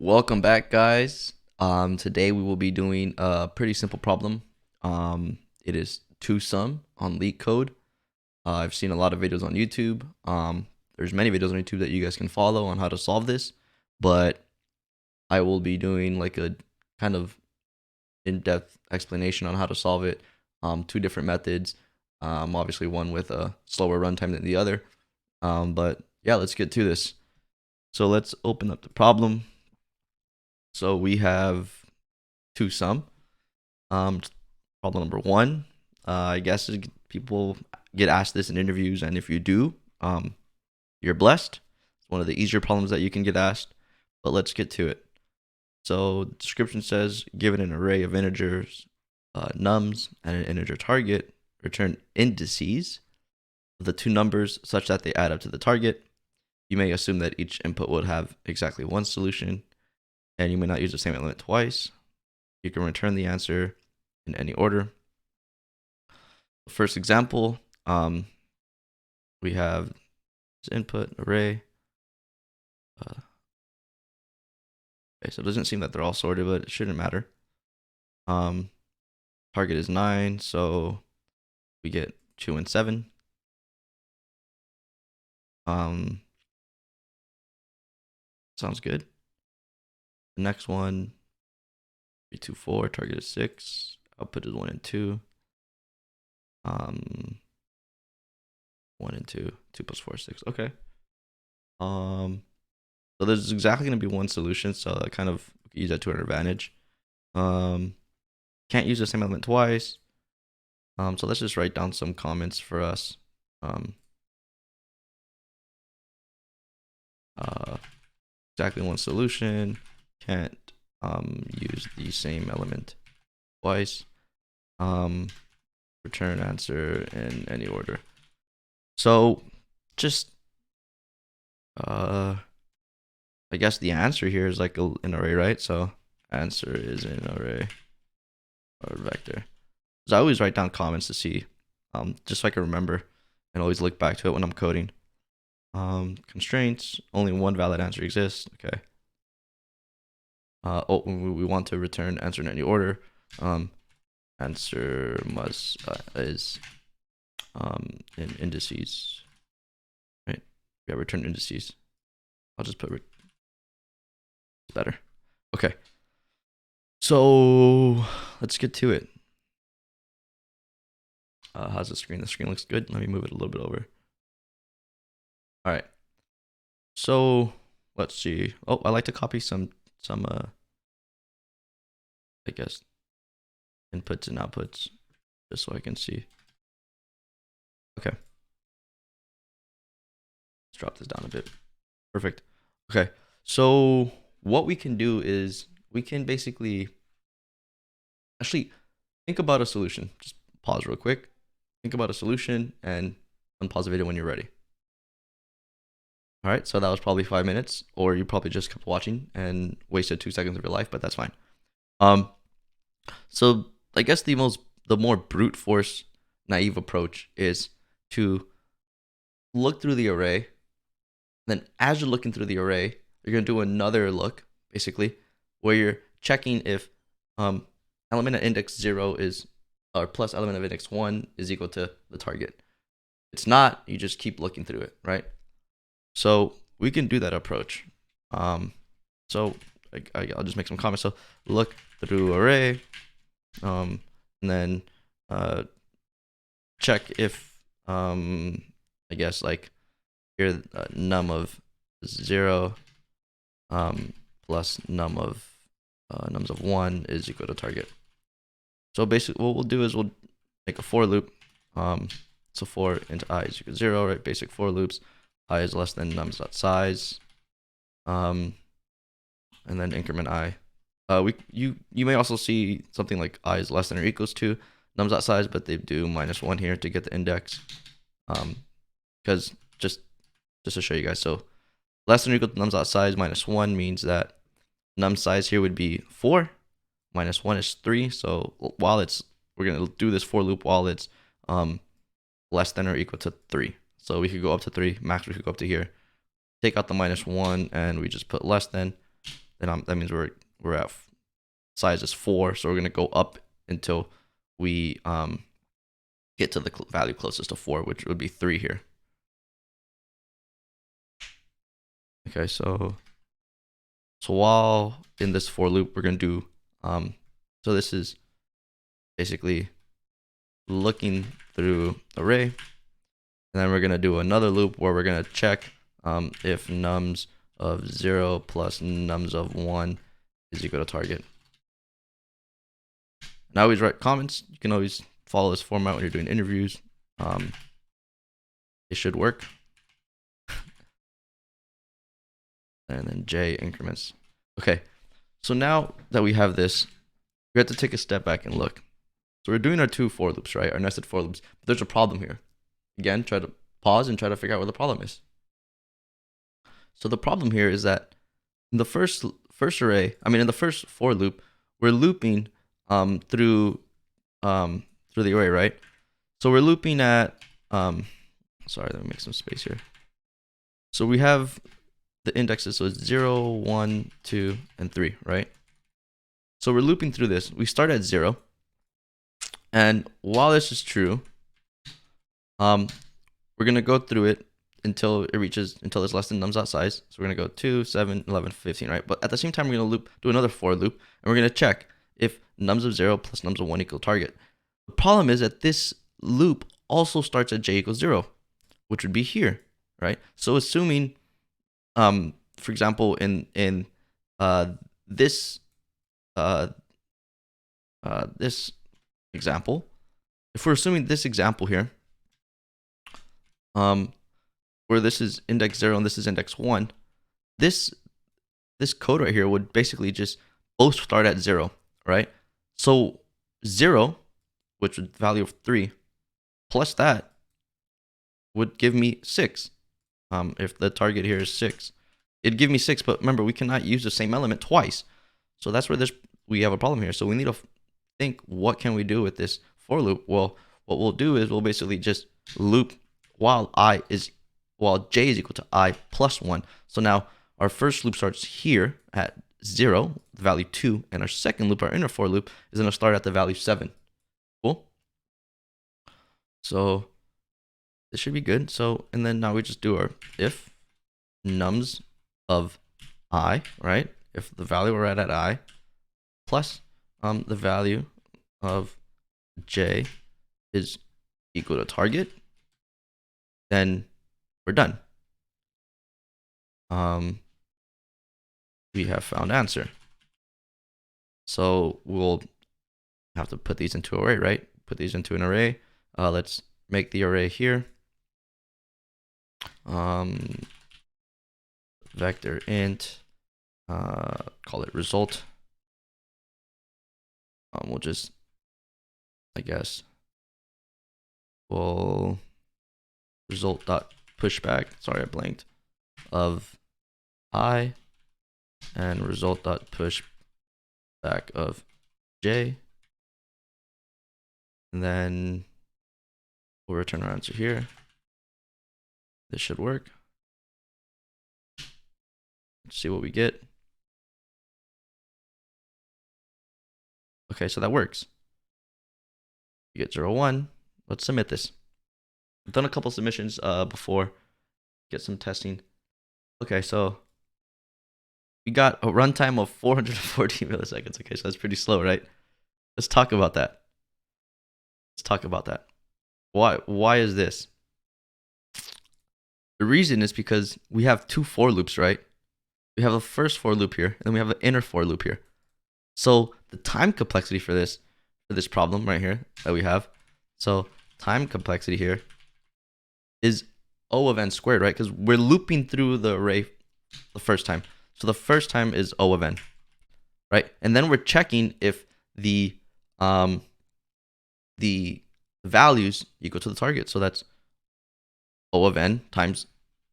Welcome back, guys. Today we will be doing a pretty simple problem. It is two sum on LeetCode. I've seen a lot of videos on YouTube. There's many videos on YouTube that you guys can follow on how to solve this, but I will be doing like a kind of in-depth explanation on how to solve it. Two different methods. Obviously one with a slower runtime than the other. But yeah, let's get to this. So let's open up the problem. So we have two sum. Problem number one. I guess people get asked this in interviews, and if you do, you're blessed. It's one of the easier problems that you can get asked. But let's get to it. So the description says, given an array of integers, nums, and an integer target, return indices of the two numbers such that they add up to the target. You may assume that each input would have exactly one solution, and you may not use the same element twice. You can return the answer in any order. The first example, we have this input array. Okay, so it doesn't seem that they're all sorted, but it shouldn't matter. Target is 9, so we get 2 and 7. Sounds good. The next one, 3, 2, 4, target is 6, output is 1 and 2. 1 and 2, 2 plus 4 is 6. Okay. So there's exactly going to be one solution, so I kind of use that to our advantage. Can't use the same element twice. So let's just write down some comments for us. Exactly one solution. Can't use the same element twice. Return answer in any order. So just I guess the answer here is like an array, right? So answer is an array or vector. So I always write down comments to see, just so I can remember and always look back to it when I'm coding. Constraints, only one valid answer exists. Okay. We want to return answer in any order. Answer must is in indices, right? Yeah, return indices. I'll just put better. Okay. So let's get to it. How's the screen? The screen looks good. Let me move it a little bit over. All right. So let's see. Oh, I like to copy some I guess inputs and outputs just so I can see. Okay. Let's drop this down a bit. Perfect. Okay. So what we can do is we can basically actually think about a solution. Just pause real quick. Think about a solution and unpause the video when you're ready. All right, so that was probably 5 minutes, or you probably just kept watching and wasted 2 seconds of your life, but that's fine. So I guess the more brute force naive approach is to look through the array. Then as you're looking through the array, you're gonna do another look, basically, where you're checking if element at index 0 is or plus element of index 1 is equal to the target. If it's not, you just keep looking through it, right? So we can do that approach. So I'll just make some comments. So look through array, and then check if I guess like here num of 0 plus num of nums of 1 is equal to target. So basically what we'll do is we'll make a for loop. So for into I is equal to 0, right? Basic for loops. I is less than nums.size, and then increment I. You may also see something like I is less than or equals to nums.size, but they do -1 here to get the index. Because just to show you guys, so less than or equal to nums.size -1 means that num size here would be 4, -1 is 3. So while we're gonna do this for loop while it's less than or equal to 3. So we could go up to 3, max we could go up to here. Take out the -1 and we just put less than. then that means we're at size is 4, so we're gonna go up until we get to the value closest to 4, which would be 3 here. Okay, so while in this for loop, we're gonna do so this is basically looking through array, and then we're gonna do another loop where we're gonna check if nums of 0 plus nums of 1 is equal to target. And I always write comments. You can always follow this format when you're doing interviews. It should work. And then J increments. Okay, so now that we have this, we have to take a step back and look. So we're doing our 2 for loops, right? Our nested for loops. But there's a problem here. Again, try to pause and try to figure out what the problem is. So the problem here is that in the first array, in the first for loop, we're looping through the array, right? So we're looping at sorry, let me make some space here. So we have the indexes, so it's 0, 1, 2, and 3, right? So we're looping through this. We start at 0, and while this is true, we're gonna go through it until it's less than nums.size. So we're gonna go 2, 7, 11, 15, right? But at the same time, we're gonna do another for loop, and we're gonna check if nums of 0 plus nums of 1 equal target. The problem is that this loop also starts at j equals 0, which would be here, right? So assuming, for example, in this example, if we're assuming this example here, where this is index 0 and this is index 1, this code right here would basically just both start at 0, right? So 0, which would value of 3, plus that would give me 6. If the target here is 6, it'd give me 6, but remember, we cannot use the same element twice. So that's where we have a problem here. So we need to think, what can we do with this for loop? Well, what we'll do is we'll basically just loop while j is equal to I plus 1. So now our first loop starts here at 0, the value 2, and our second loop, our inner for loop, is going to start at the value 7. Cool? So this should be good. So, and then now we just do our if nums of I, right? If the value we're at I plus the value of j is equal to target, then we're done. We have found answer. So we'll have to put these into array, right? Put these into an array. Let's make the array here. Vector int, call it result. We'll just, I guess, we'll result dot pushback. Sorry, I blanked. Of I, and result dot pushback of j, and then we'll return our answer here. This should work. Let's see what we get. Okay, so that works. You get 0, 1. Let's submit this. I've done a couple submissions before. Get some testing. Okay, so we got a runtime of 440 milliseconds. Okay, so that's pretty slow, right? Let's talk about that. Why is this? The reason is because we have 2 for loops, right? We have the first for loop here, and then we have the inner for loop here. So the time complexity for this problem right here that we have, so time complexity here is O of n squared, right? Because we're looping through the array the first time. So the first time is O of n, right? And then we're checking if the values equal to the target. So that's O of n times,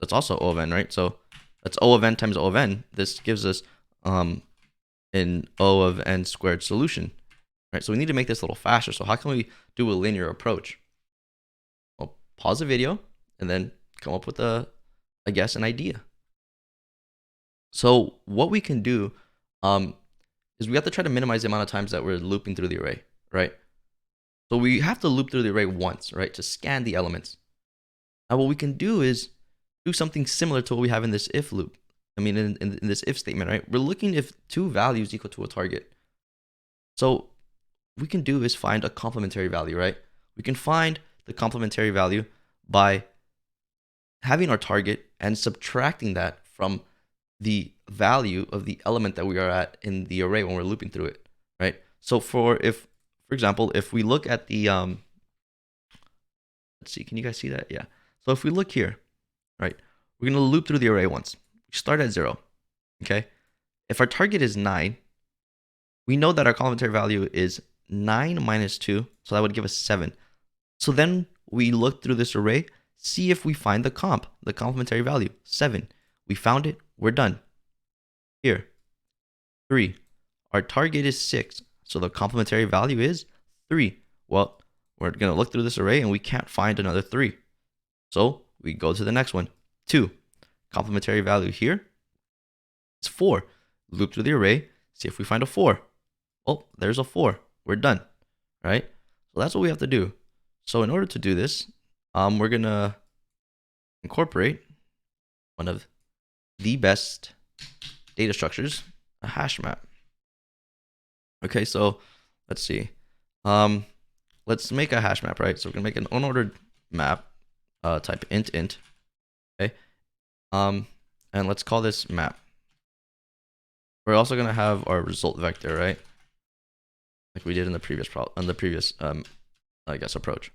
that's also O of n, right? So that's O of n times O of n. This gives us an O of n squared solution, right? So we need to make this a little faster. So how can we do a linear approach? Well, pause the video and then come up with an idea. So what we can do is we have to try to minimize the amount of times that we're looping through the array, right? So we have to loop through the array once, right, to scan the elements. Now what we can do is do something similar to what we have in this if loop. I mean, in this if statement, right? We're looking if two values equal to a target. So what we can do is find a complementary value, right? We can find the complementary value by having our target and subtracting that from the value of the element that we are at in the array when we're looping through it, right? So for example, if we look at the let's see, can you guys see that? Yeah. So if we look here, right, we're going to loop through the array once. We start at 0, okay? If our target is 9, we know that our complementary value is 9 minus 2, so that would give us 7. So then we look through this array, see if we find the complementary value, 7. We found it, we're done. Here, 3. Our target is 6, so the complementary value is 3. Well, we're going to look through this array and we can't find another 3. So we go to the next one, 2. Complementary value here is 4. Loop through the array, see if we find a 4. Oh, there's a 4. We're done, right? So that's what we have to do. So in order to do this, we're going to incorporate one of the best data structures, a hash map. Okay, so let's see. Let's make a hash map, right? So we're gonna make an unordered map, type int, okay? And let's call this map. We're also gonna have our result vector, right? Like we did in the previous I guess approach.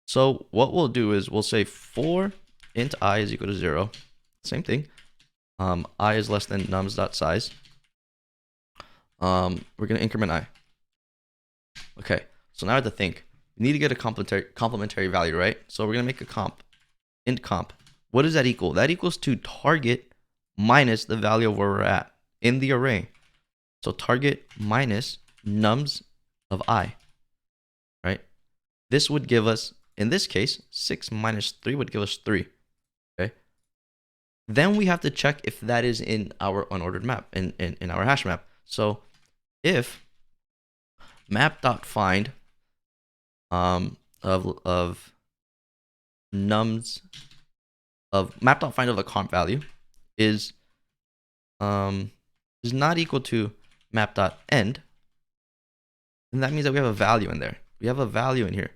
So what we'll do is we'll say for int I is equal to 0. Same thing. I is less than nums.size. We're gonna increment I. Okay. So now I have to think. We need to get a complementary value, right? So we're gonna make a int comp. What does that equal? That equals to target minus the value of where we're at in the array. So target minus nums of I, right? This would give us, in this case, 6 minus 3 would give us 3, okay? Then we have to check if that is in our unordered map, in our hash map. So if map.find of nums of map.find of a comp value is not equal to map.end, then that means that we have a value in there. We have a value in here,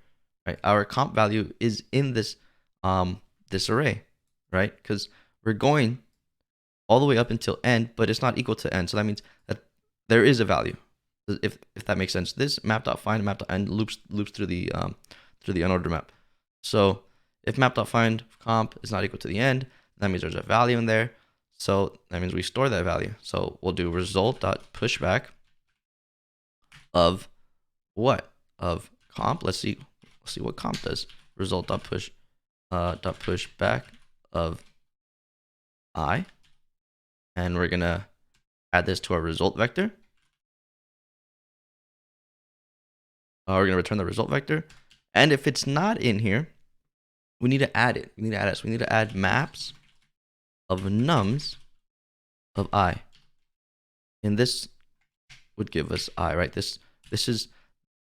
right? Our comp value is in this this array, right? Because we're going all the way up until end, but it's not equal to end. So that means that there is a value. If that makes sense. This map.find and map.end loops through the unordered map. So if map.find comp is not equal to the end, that means there's a value in there. So that means we store that value. So we'll do result.pushback of what? Of comp. Let's see what comp does. Result.pushback of I. And we're gonna add this to our result vector. We're going to return the result vector. And if it's not in here, we need to add it. We need to add it. So we need to add maps of nums of I. And this would give us I, right? This is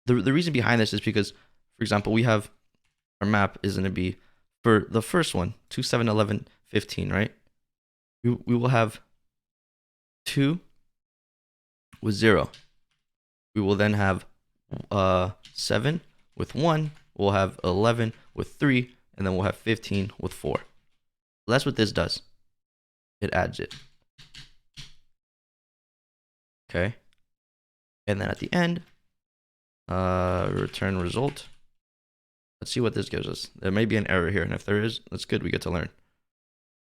the reason behind this is because, for example, we have our map is going to be for the first one, 2, 7, 11, 15, right? We will have 2 with 0. We will then have 7 with 1, we'll have 11 with 3, and then we'll have 15 with 4. So that's what this does. It adds it. Okay. And then at the end, return result. Let's see what this gives us. There may be an error here, and if there is, that's good. We get to learn.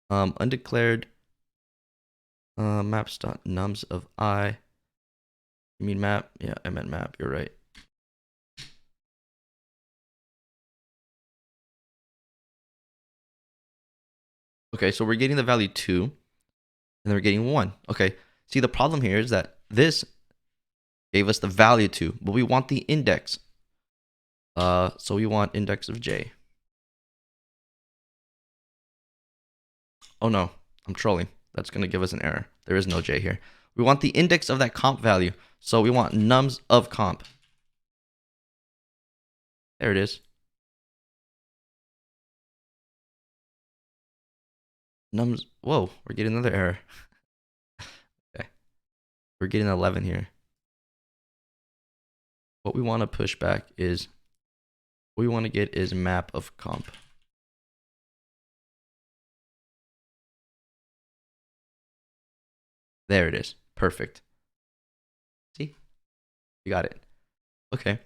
Undeclared maps.nums of I. You mean map? Yeah, I meant map. You're right. Okay, so we're getting the value 2, and then we're getting 1. Okay, see, the problem here is that this gave us the value 2, but we want the index. So we want index of j. Oh no, I'm trolling. That's going to give us an error. There is no j here. we want the index of that comp value. So we want nums of comp. There it is. Nums. Whoa, we're getting another error. Okay, we're getting 11 here. What we want to push back is, what we want to get is map of comp. There it is. Perfect. See? You got it. Okay.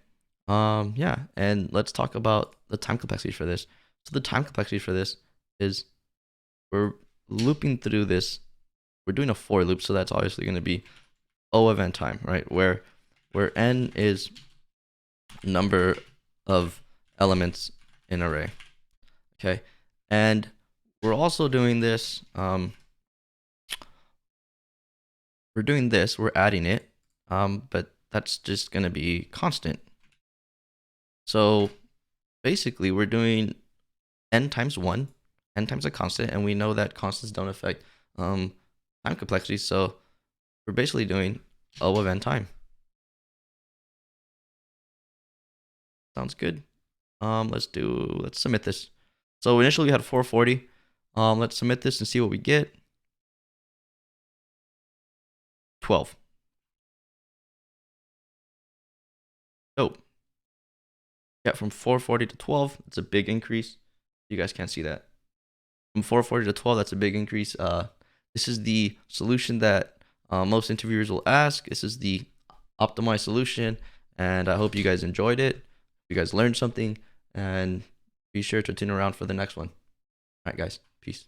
Yeah, and let's talk about the time complexity for this. So the time complexity for this is, we're looping through this. We're doing a for loop, so that's obviously going to be O of n time, right? Where n is number of elements in array. Okay, and we're also doing this. We're adding it, but that's just going to be constant. So basically, we're doing n times 1, n times a constant, and we know that constants don't affect time complexity, so we're basically doing O of n time. Sounds good. Let's submit this. So initially we had 440. Let's submit this and see what we get. 12. Dope. Yeah, from 440 to 12, it's a big increase. You guys can't see that. From 440 to 12, that's a big increase. This is the solution that most interviewers will ask. This is the optimized solution, and I hope you guys enjoyed it. You guys learned something, and be sure to tune around for the next one. All right, guys. Peace.